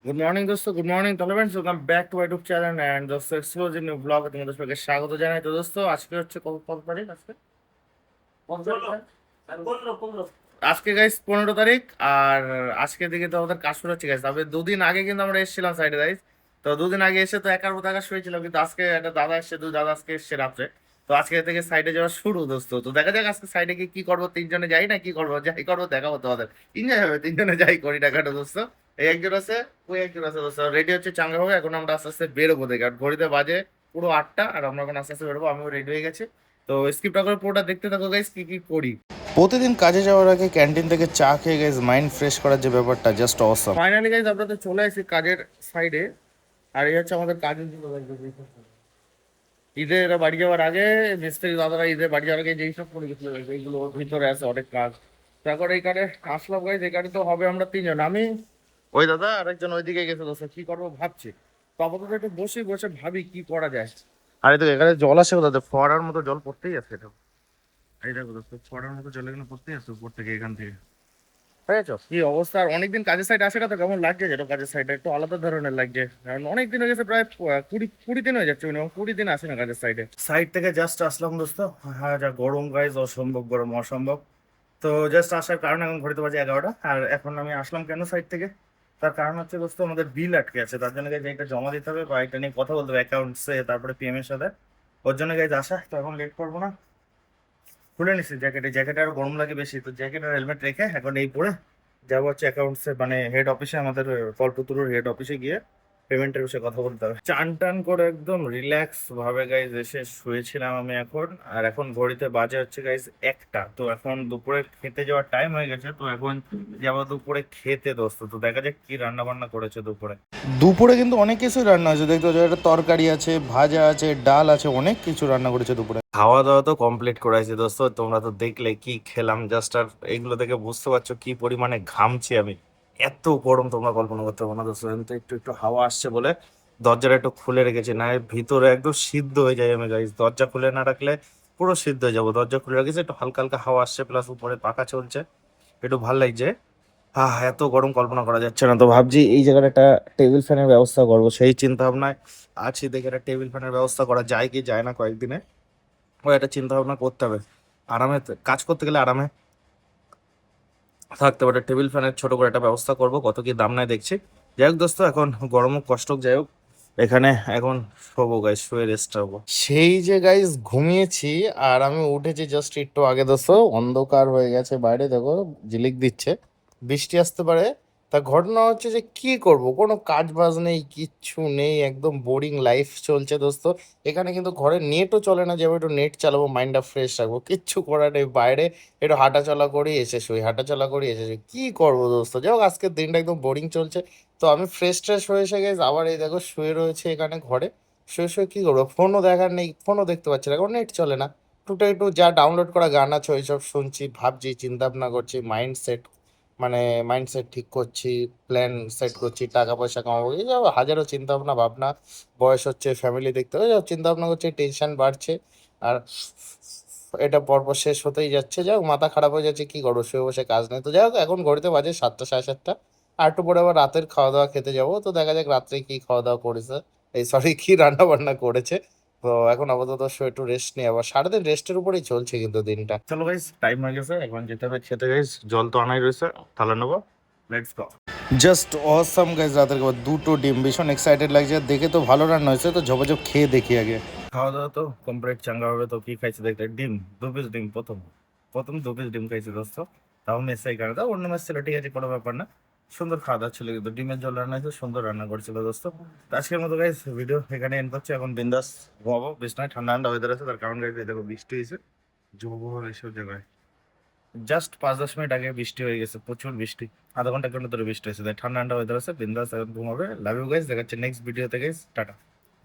Good morning দোস্ত, good morning তাহলে friends, welcome back to my YouTube channel and দোস্ত exclusive new blog তোমাদের সবাইকে স্বাগত জানাই। তো দোস্ত আজকে হচ্ছে কত কত তারিখ আজকে? কত তারিখ ভাই? আজকে গাইস 15 তারিখ। আর আজকের দিকে তো আমাদের কাজ শুরু হচ্ছে গাইস। তবে দুদিন আগে কিন্তু আমরা এসেছিলাম সাইডে গাইস। তো দুদিন আগে এসে তো একার মতো একা শুয়েছিলাম, কিন্তু আজকে একটা দাদা এসছে, দুই দাদা আজকে এসছে রাত্রে। তো আজকে থেকে সাইডে যাওয়া শুরু দোস্ত। তো দেখা যাক আজকে সাইডে গিয়ে কি করবো, তিনজনে যাই না কি করবো, যাই করবো দেখাবো তোমাদের। এনজয় হবে, তিনজনে যাই করি না কেন দোস্ত। এই একজন আছে, ওই একজন আছে দোস্ত, রেডি হচ্ছে চাঙ্গা হবে। এখন আমরা আস্তে আস্তে বেরোবো দেখে, আর ঘড়িতে বাজে পুরো 8টা, আর আমরা এখন আস্তে আস্তে বেরোবো। আমিও রেডি হয়ে গেছি। তো স্কিপটা করে পুরোটা দেখতে থাকো গাইস, কি কি করি। প্রতিদিন কাজে যাওয়ার আগে ক্যান্টিন থেকে চা খেয়ে গেছে মাইন্ড ফ্রেশ করার যে ব্যাপারটা জাস্ট অসম। ফাইনালি গাইজ আমরা তো চলে আসি কাজের সাইডে। আর এই হচ্ছে আমাদের কাজের জন্য ঈদে এরা বাড়ি যাওয়ার আগে, মিস্ত্রি দাদারা ঈদে বাড়ি যাওয়ার আগে যেই সব করে গেছিল guys, এইগুলো ওর ভিতরে আছে অনেক কাজ। তারপর এইখানে আসলাম গাইজ, এখানে তো হবে আমরা তিনজন, আমি, ওই দাদা আর একজন ওইদিকে গেছে দোস্ত। কি করবো ভাবছি। তো আপাতত একটু বসে বসে ভাবি কি করা যায়। আরে তো এখানে জল আসে কোথা থেকে? ফোয়ারার মতো জল পড়তেই আছে এটা। এই দেখো দোস্ত, ফোয়ারার মতো জল এখানে পড়তেই আছে উপর থেকে, এখান থেকে। বুঝেছো কি অবস্থা? আর অনেকদিন কাজের সাইড আসে না, তো কেমন লাগছে যেটা কাজের সাইডে একটু আলাদা ধরনের লাগছে। কারণ অনেক দিন হয়ে গেছে, প্রায় কুড়ি কুড়ি দিন হয়ে যাচ্ছে, মিনিমাম 20 দিন আসে না কাজের সাইডে। সাইড থেকে জাস্ট আসলাম দোস্ত। হ্যাঁ, যা গরম গাইজ, অসম্ভব গরম, অসম্ভব। তো জাস্ট আসার কারণ এখন ঘড়িতে বাজে 11টা। আর এখন আমি আসলাম কেন সাইড থেকে, তার কারণ হচ্ছে দোস্ত আমাদের বিল আটকে আছে, তার জন্য গাইজ এটা জমা দিতে হবে বা এটা নিয়ে কথা বলতে হবে অ্যাকাউন্টসে, তারপরে পিএম এর সাথে। ওর জন্য গাইজ আসা। তো এখন লেট করবো না, খুলে নিচ্ছি জ্যাকেট আরো গরম লাগে বেশি, তো জ্যাকেট আর হেলমেট রেখে এখন এই পরে যাবো হচ্ছে অ্যাকাউন্টসে, মানে হেড অফিসে, আমাদের কল্পতরুর হেড অফিসে গিয়ে পেমেন্টের বিষয়ে কথা বলতে হবে। চান টান করে একদম রিল্যাক্স ভাবে গাইজ এসে শুয়েছিলাম আমি এখন। আর এখন ঘড়িতে বাজে হচ্ছে গাইজ 1টা। তো এখন দুপুরে খেতে যাওয়ার টাইম হয়ে গেছে, তো এখন যাবো দুপুরে খেতে দোস্ত। তো দেখা যাক কি রান্না বান্না করেছে দুপুরে। দুপুরে কিন্তু অনেক কিছু রান্না হয়েছে, দেখতে পাচ্ছ একটা তরকারি আছে, ভাজা আছে, ডাল আছে, অনেক কিছু রান্না করেছে দুপুরে। খাওয়া দাওয়া তো কমপ্লিট করাইছি দোস্ত, তোমরা তো দেখলে কি খেলাম জাস্ট। আর এগুলো থেকে বুঝতে পারছো কি পরিমাণে ঘামছি আমি। এত গরম তোমরা কল্পনা করতে পারো না দোস্ত। এখন তো একটু একটু হাওয়া আসছে বলে দরজাটা একটু খুলে রেখেছি, না এর ভিতরে একদম সিদ্ধ হয়ে যায় আমি গাইস। দরজা খুলে না রাখলে পুরো সিদ্ধ হয়ে যাবো। দরজা খুলে রেখেছি, একটু হালকা হালকা হাওয়া আসছে, প্লাস উপরে পাখা চলছে, একটু ভাল লাগছে। এত গরম কল্পনা করা যাচ্ছে না। তো ভাবছি এই জায়গায় একটা টেবিল ফ্যানের ব্যবস্থা করবো, সেই চিন্তা ভাবনায় আছি। দেখে একটা টেবিল ফ্যানের ব্যবস্থা করা যায় কি যায় না কয়েকদিনে, ও একটা চিন্তা ভাবনা করতে হবে। আরামে কাজ করতে গেলে আরামে থাকতে পারে, টেবিল ফ্যানের ছোট করে একটা ব্যবস্থা করব, কত কি দাম নেয় দেখছি। যাই হোক দোস্ত, এখন গরম হোক কষ্ট হোক, যাই হোক এখানে এখন শোবো গাইস, শুয়ে রেস্ট হবো। সেই যে গাইস ঘুমিয়েছি আর আমি উঠেছি জাস্ট একটু আগে দোস্ত। অন্ধকার হয়ে গেছে বাইরে, দেখো ঝিলিক দিচ্ছে, বৃষ্টি আসতে পারে। তা ঘটনা হচ্ছে যে কি করব, কোনো কাজ বাজ নেই, কিচ্ছু নেই, একদম বোরিং লাইফ চলছে দোস্ত। এখানে কিন্তু ঘরে নেটও চলে না যে আমি একটু নেট চালাবো, মাইন্ডটা ফ্রেশ রাখবো, কিচ্ছু করার নেই। বাইরে একটু হাঁটাচলা করি, এসে শুই, হাঁটাচলা করি, এসে শুই, কি করবো দোস্ত। যাই হোক আজকের দিনটা একদম বোরিং চলছে। তো আমি ফ্রেশ ট্রেশ হয়ে এসে গেছি, আবার এই দেখো শুয়ে রয়েছে এখানে ঘরে। শুয়ে শুয়ে কি করবো, ফোনও দেখার নেই, ফোনও দেখতে পাচ্ছি না, কারণ নেট চলে না। টুকটাক একটু যা ডাউনলোড করা গান আছে ওইসব শুনছি, ভাবছি, চিন্তা ভাবনা করছি, মাইন্ডসেট, মানে মাইন্ডসেট ঠিক করছি, প্ল্যান সেট করছি, টাকা পয়সা কামাবো, এই সব হাজারো চিন্তা ভাবনা ভাবনা। বয়স হচ্ছে, ফ্যামিলি দেখতে হবে, সব চিন্তা ভাবনা করছে, টেনশন বাড়ছে। আর এটা পরপর শেষ হতেই যাচ্ছে। যাই হোক মাথা খারাপ হয়ে যাচ্ছে, কি করবো, শুয়ে বসে কাজ নেই। তো যাই হোক এখন ঘড়িতে বাজে 7টা, সাড়ে 7টা। আর একটু পরে আবার রাতের খাওয়া দাওয়া খেতে যাবো। তো দেখা যাক রাত্রে কি খাওয়া দাওয়া করেছে, এই সরি কি রান্না বান্না করেছে। তো এখন আপাতত শুয়ে একটু রেস্ট নিই, আবার সারাদিন রেস্টের উপরেই চলছে কিন্তু দিনটা। চলো গাইস, টাইম হয়ে গেছে, এখন যেতে হবে খেতে গাইস। জল তো আনাই রয়েছে, তাহলে নেবো। Let's go. Just awesome guys, রাতের খাবার দুটো ডিম, ভীষণ এক্সাইটেড লাগছে, দেখে তো ভালো রান্না হয়েছে। তো ঝপঝপ খেয়ে দেখি আগে। খাওয়া দাওয়া তো কমপ্লিট চাঙ্গা হবে। তো কি খাইছি দেখতে, ডিম 2 পিস ডিম, প্রথম প্রথম 2 পিস ডিম খাইছি দোস্ত। তাও মেসে কারণে, তাও অন্য মেস ছিল, ঠিক আছে কোনো ব্যাপার না। সুন্দর খাওয়া দাওয়া ছিল, কিন্তু ডিমের জল রান্না হয়েছে, সুন্দর রান্না করছিল দোস্ত। তো আজকের মতো গাইস ভিডিও এখানে এন্ড করছি। এখন বিন্দাস ঘুমাবো বিছনায়, ঠান্ডা ঠান্ডা ওয়েদার আছে, তার কারণ গাইস দেখো বৃষ্টি হয়েছে জোর এইসব জায়গায়। জাস্ট 5-10 মিনিট আগে বৃষ্টি হয়ে গেছে, প্রচুর বৃষ্টি, আধা ঘন্টা এক ঘন্টা ধরে বৃষ্টি হয়েছে, তাই ঠান্ডা ঠান্ডা ওয়েদার আছে, বিন্দাস এখন ঘুমাবে। লাভ ইউ গাইস, দেখা হচ্ছে নেক্সট ভিডিওতে গাইস, টাটা।